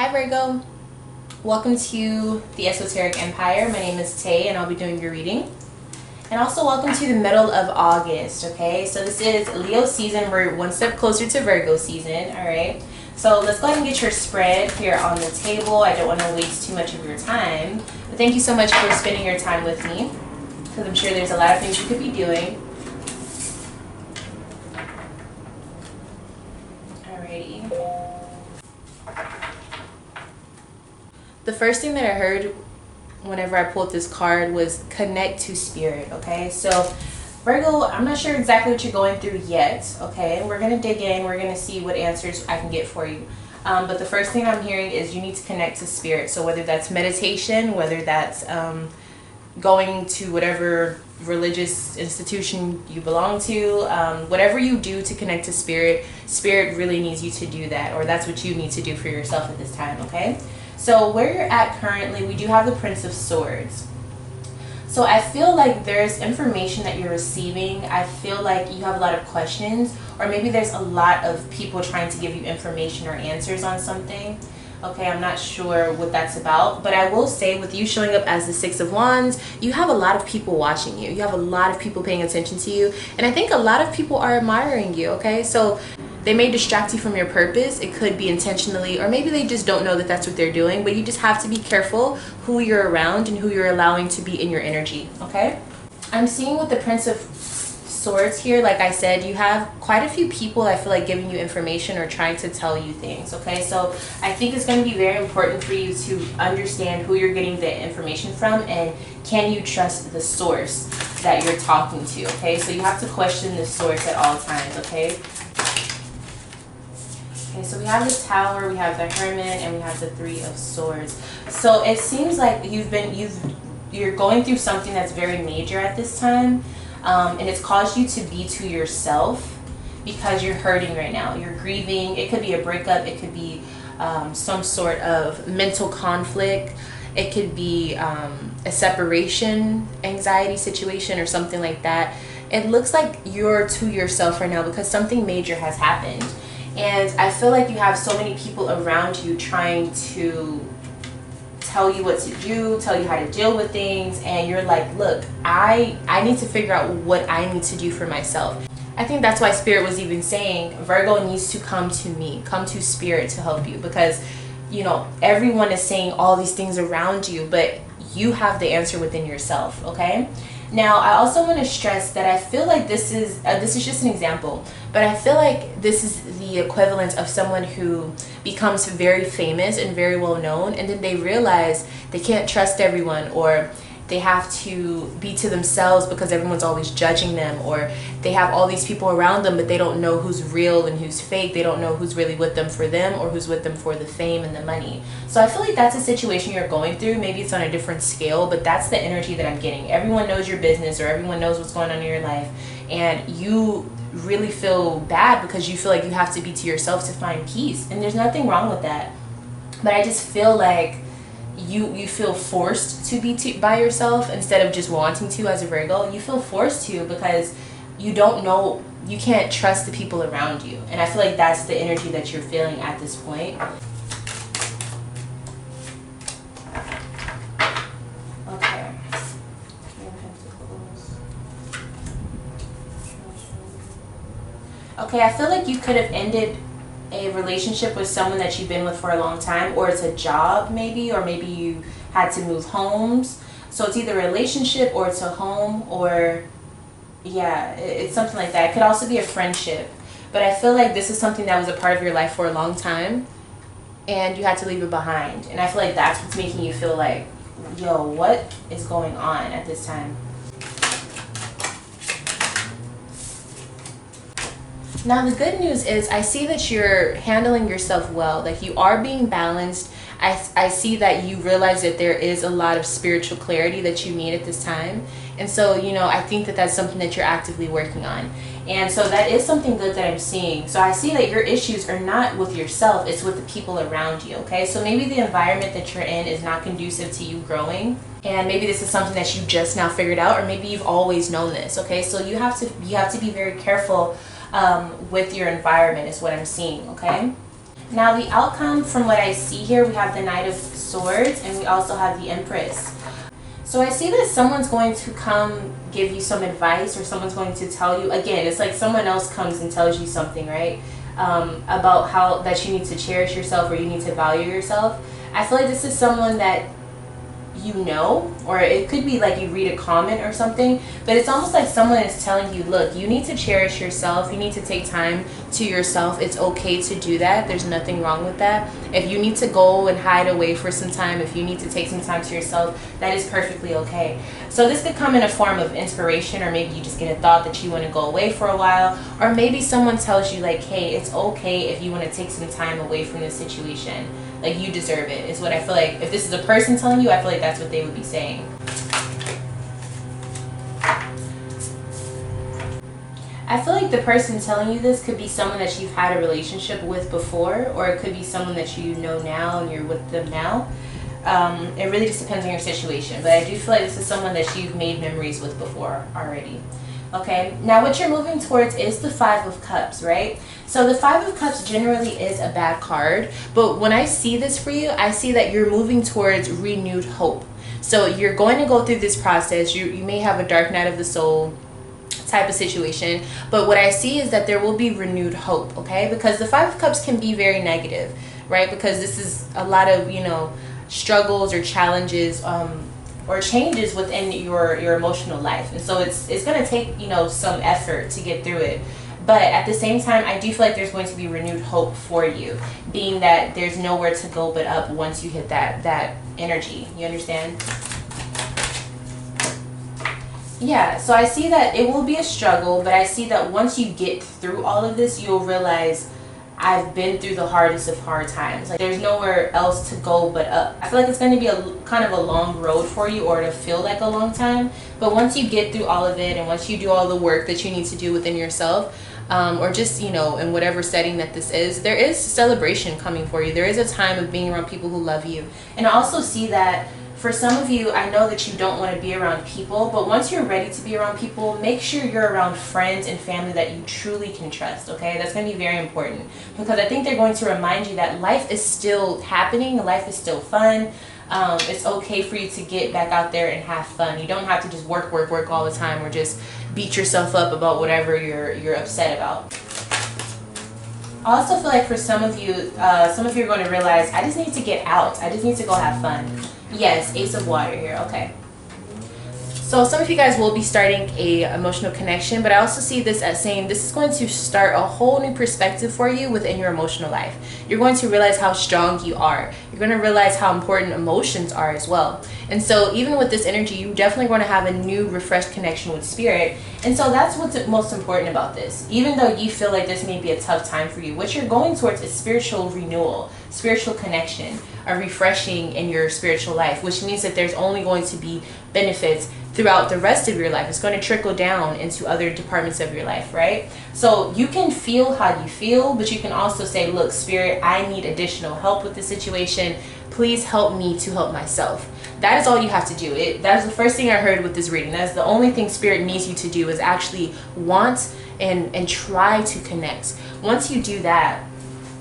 Hi Virgo, welcome to the Esoteric Empire. My name is Tay and I'll be doing your reading. And also welcome to the middle of August, okay? So this is Leo season. We're one step closer to Virgo season, all right? So let's go ahead and get your spread here on the table. I don't want to waste too much of your time. But thank you so much for spending your time with me, because I'm sure there's a lot of things you could be doing. Alrighty. The first thing that I heard whenever I pulled this card was connect to spirit, okay? So Virgo, I'm not sure exactly what you're going through yet, okay? We're going to dig in. We're going to see what answers I can get for you. But the first thing I'm hearing is you need to connect to spirit. So whether that's meditation, whether that's going to whatever religious institution you belong to, whatever you do to connect to spirit, spirit really needs you to do that, or that's what you need to do for yourself at this time, okay? So where you're at currently, we do have the Prince of Swords. So I feel like there's information that you're receiving. I feel like you have a lot of questions, or maybe there's a lot of people trying to give you information or answers on something. Okay, I'm not sure what that's about, but I will say with you showing up as the Six of Wands, you have a lot of people watching you. You have a lot of people paying attention to you, and I think a lot of people are admiring you, okay? So they may distract you from your purpose. It could be intentionally, or maybe they just don't know that that's what they're doing, but you just have to be careful who you're around and who you're allowing to be in your energy, okay? I'm seeing with the Prince of Swords here, like I said, you have quite a few people I feel like giving you information or trying to tell you things, okay? So I think it's going to be very important for you to understand who you're getting the information from, and can you trust the source that you're talking to, okay? So you have to question the source at all times, okay? Okay, so we have the Tower, we have the Hermit, and we have the Three of Swords. So it seems like you're going through something that's very major at this time, and it's caused you to be to yourself because you're hurting right now. You're grieving. It could be a breakup. It could be some sort of mental conflict. It could be a separation anxiety situation or something like that. It looks like you're to yourself right now because something major has happened. And I feel like you have so many people around you trying to tell you what to do, tell you how to deal with things, and you're like, look, I need to figure out what I need to do for myself. I think that's why Spirit was even saying Virgo needs to come to me, come to Spirit to help you, because, you know, everyone is saying all these things around you, but you have the answer within yourself, okay? Now, I also want to stress that I feel like this is just an example, but I feel like this is the equivalent of someone who becomes very famous and very well known, and then they realize they can't trust everyone, or they have to be to themselves because everyone's always judging them, or they have all these people around them, but they don't know who's real and who's fake. They don't know who's really with them for them or who's with them for the fame and the money. So I feel like that's a situation you're going through. Maybe it's on a different scale, but that's the energy that I'm getting. Everyone knows your business, or everyone knows what's going on in your life, and you really feel bad because you feel like you have to be to yourself to find peace, and there's nothing wrong with that. But I just feel like you feel forced to be by yourself instead of just wanting to. As a Virgo, you feel forced to because you don't know, you can't trust the people around you, and I feel like that's the energy that you're feeling at this point. Okay. Okay, I feel like you could have ended a relationship with someone that you've been with for a long time, or it's a job maybe, or maybe you had to move homes. So it's either a relationship or it's a home, or yeah, it's something like that. It could also be a friendship, but I feel like this is something that was a part of your life for a long time and you had to leave it behind, and I feel like that's what's making you feel like, yo, what is going on at this time? Now the good news is I see that you're handling yourself well, like you are being balanced. I see that you realize that there is a lot of spiritual clarity that you need at this time. And so, you know, I think that that's something that you're actively working on. And so that is something good that I'm seeing. So I see that your issues are not with yourself, it's with the people around you, okay? So maybe the environment that you're in is not conducive to you growing. And maybe this is something that you just now figured out, or maybe you've always known this, okay? So you have to be very careful with your environment is what I'm seeing, okay? Now the outcome from what I see here, we have the Knight of Swords and we also have the Empress. So I see that someone's going to come give you some advice, or someone's going to tell you, again, it's like someone else comes and tells you something, right? About how that you need to cherish yourself or you need to value yourself. I feel like this is someone that you know, or it could be like you read a comment or something, but it's almost like someone is telling you, look, you need to cherish yourself, you need to take time to yourself. It's okay to do that. There's nothing wrong with that. If you need to go and hide away for some time, if you need to take some time to yourself, that is perfectly okay. So this could come in a form of inspiration, or maybe you just get a thought that you want to go away for a while, or maybe someone tells you like, hey, it's okay if you want to take some time away from this situation. Like, you deserve it, is what I feel like. If this is a person telling you, I feel like that's what they would be saying. I feel like the person telling you this could be someone that you've had a relationship with before, or it could be someone that you know now and you're with them now. It really just depends on your situation, but I do feel like this is someone that you've made memories with before already. Okay, now what you're moving towards is the Five of Cups, right? So the Five of Cups generally is a bad card, but when I see this for you, I see that you're moving towards renewed hope. So you're going to go through this process. You may have a dark night of the soul type of situation, but what I see is that there will be renewed hope, okay? Because the Five of Cups can be very negative, right? Because this is a lot of, you know, struggles or challenges, or changes within your emotional life, and so it's going to take, you know, some effort to get through it. But at the same time, I do feel like there's going to be renewed hope for you, being that there's nowhere to go but up once you hit that energy. You understand? Yeah, so I see that it will be a struggle, but I see that once you get through all of this, you'll realize, I've been through the hardest of hard times. Like, there's nowhere else to go but up. I feel like it's going to be a kind of a long road for you, or to feel like a long time. But once you get through all of it, and once you do all the work that you need to do within yourself, or just, you know, in whatever setting that this is, there is celebration coming for you. There is a time of being around people who love you. And I also see that for some of you, I know that you don't want to be around people, but once you're ready to be around people, make sure you're around friends and family that you truly can trust, okay? That's going to be very important, because I think they're going to remind you that life is still happening, life is still fun. It's okay for you to get back out there and have fun. You don't have to just work all the time, or just beat yourself up about whatever you're upset about. I also feel like for some of you are going to realize, I just need to get out. I just need to go have fun. Yes, Ace of Water here, okay. So some of you guys will be starting a emotional connection, but I also see this as saying this is going to start a whole new perspective for you within your emotional life. You're going to realize how strong you are. You're going to realize how important emotions are as well. And so even with this energy, you're definitely going to have a new refreshed connection with spirit. And so that's what's most important about this. Even though you feel like this may be a tough time for you, what you're going towards is spiritual renewal, spiritual connection, a refreshing in your spiritual life, which means that there's only going to be benefits throughout the rest of your life. It's going to trickle down into other departments of your life, right? So you can feel how you feel, but you can also say, look, Spirit, I need additional help with the situation. Please help me to help myself. That is all you have to do. That's the first thing I heard with this reading. That's the only thing Spirit needs you to do, is actually want and try to connect. Once you do that,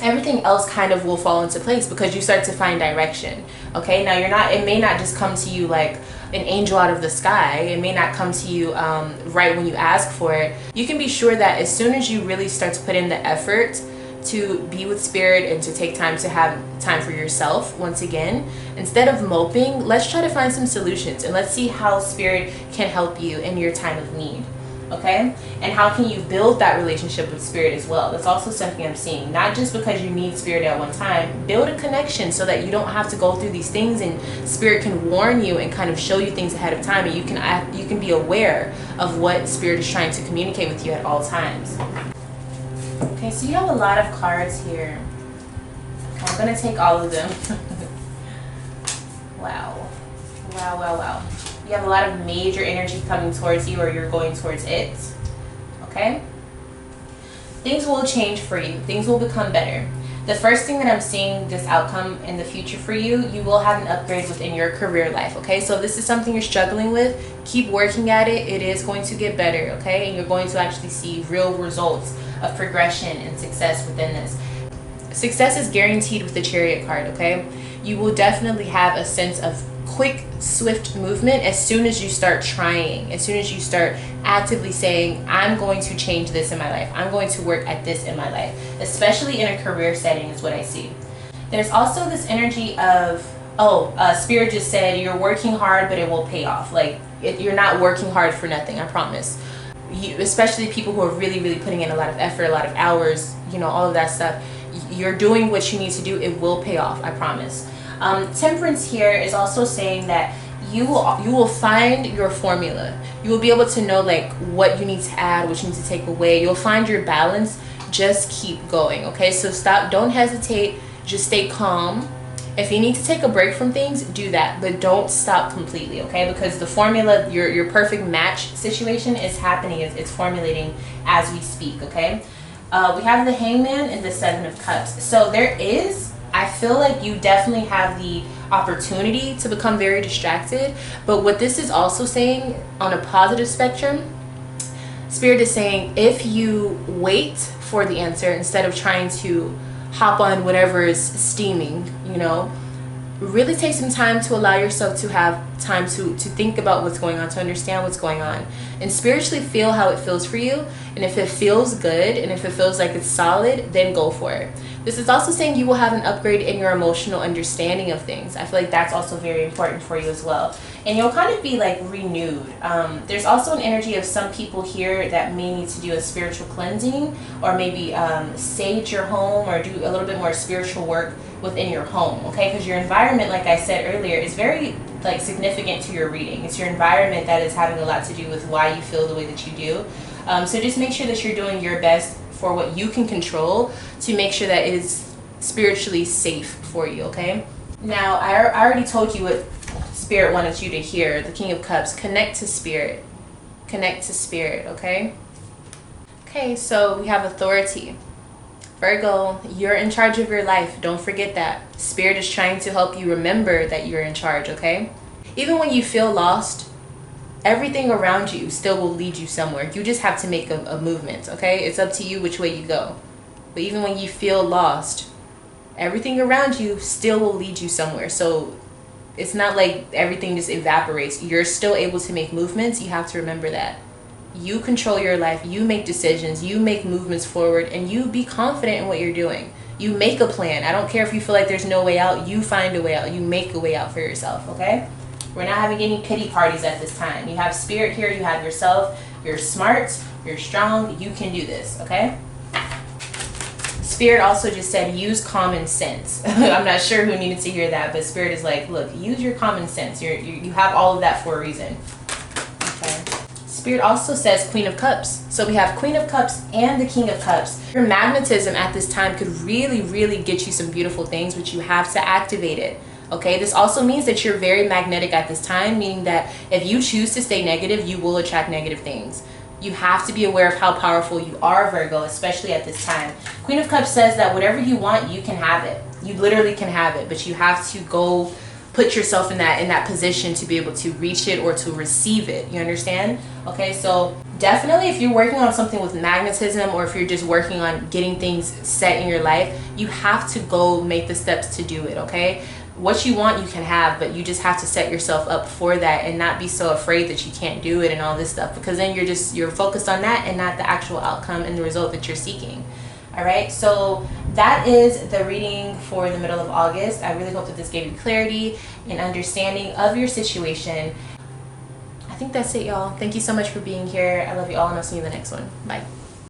everything else kind of will fall into place, because you start to find direction. Okay, now it may not just come to you like an angel out of the sky. It may not come to you right when you ask for it. You can be sure that as soon as you really start to put in the effort to be with Spirit and to take time to have time for yourself, once again, instead of moping, let's try to find some solutions, and let's see how Spirit can help you in your time of need. Okay, and how can you build that relationship with Spirit as well? That's also something I'm seeing. Not just because you need Spirit at one time. Build a connection so that you don't have to go through these things, and Spirit can warn you and kind of show you things ahead of time, and you can be aware of what Spirit is trying to communicate with you at all times. Okay, so you have a lot of cards here. Okay, I'm gonna take all of them. Wow. Wow, wow, wow. You have a lot of major energy coming towards you, or you're going towards it. Okay? Things will change for you. Things will become better. The first thing that I'm seeing this outcome in the future for you, you will have an upgrade within your career life. Okay? So this is something you're struggling with. Keep working at it. It is going to get better. Okay? And you're going to actually see real results of progression and success within this. success is guaranteed with the Chariot card, okay? You will definitely have a sense of quick, swift movement as soon as you start trying, as soon as you start actively saying, I'm going to change this in my life. I'm going to work at this in my life, especially in a career setting is what I see. There's also this energy of, Spirit just said you're working hard, but it will pay off. Like, you're not working hard for nothing, I promise. You, especially people who are really, really putting in a lot of effort, a lot of hours, you know, all of that stuff. You're doing what you need to do. It will pay off, I promise. Temperance here is also saying that you will find your formula. You will be able to know like what you need to add, what you need to take away. You'll find your balance. Just keep going, okay? So stop, don't hesitate, just stay calm. If you need to take a break from things, do that, but don't stop completely, okay? Because the formula, your perfect match situation is happening, it's formulating as we speak, okay? We have the Hangman and the Seven of Cups. So there is, I feel like you definitely have the opportunity to become very distracted, but what this is also saying on a positive spectrum, Spirit is saying if you wait for the answer instead of trying to hop on whatever is steaming, you know, really take some time to allow yourself to have time to think about what's going on, to understand what's going on, and spiritually feel how it feels for you. And if it feels good and if it feels like it's solid, then go for it. This is also saying you will have an upgrade in your emotional understanding of things. I feel like that's also very important for you as well. And you'll kind of be like renewed. There's also an energy of some people here that may need to do a spiritual cleansing, or maybe sage your home, or do a little bit more spiritual work within your home, okay? Because your environment, like I said earlier, is very like significant to your reading. It's your environment that is having a lot to do with why you feel the way that you do. So just make sure that you're doing your best for what you can control to make sure that it is spiritually safe for you, okay? Now, I already told you what Spirit wanted you to hear. The King of Cups. Connect to Spirit. Connect to Spirit, okay? Okay, so we have authority. Virgo, you're in charge of your life. Don't forget that. Spirit is trying to help you remember that you're in charge, okay? Even when you feel lost, everything around you still will lead you somewhere. You just have to make a movement, okay? It's up to you which way you go. But even when you feel lost, everything around you still will lead you somewhere. So it's not like everything just evaporates. You're still able to make movements. You have to remember that. You control your life. You make decisions. You make movements forward, and you be confident in what you're doing. You make a plan. I don't care if you feel like there's no way out. You find a way out. You make a way out for yourself, okay? We're not having any pity parties at this time. You have Spirit here. You have yourself. You're smart. You're strong. You can do this, okay? Spirit also just said use common sense. I'm not sure who needed to hear that, but Spirit is like, look, use your common sense. You have all of that for a reason. Okay. Spirit also says Queen of Cups. So we have Queen of Cups and the King of Cups. Your magnetism at this time could really, really get you some beautiful things, but you have to activate it. Okay, this also means that you're very magnetic at this time, meaning that if you choose to stay negative, you will attract negative things. You have to be aware of how powerful you are, Virgo, especially at this time. Queen of Cups says that whatever you want, you can have it. You literally can have it, but you have to go put yourself in that position to be able to reach it or to receive it. You understand? Okay, so definitely if you're working on something with magnetism, or if you're just working on getting things set in your life, you have to go make the steps to do it, okay? What you want, you can have, but you just have to set yourself up for that and not be so afraid that you can't do it and all this stuff, because then you're focused on that and not the actual outcome and the result that you're seeking. All right, so that is the reading for the middle of August. I really hope that this gave you clarity and understanding of your situation. I think that's it, y'all. Thank you so much for being here. I love you all, and I'll see you in the next one. Bye.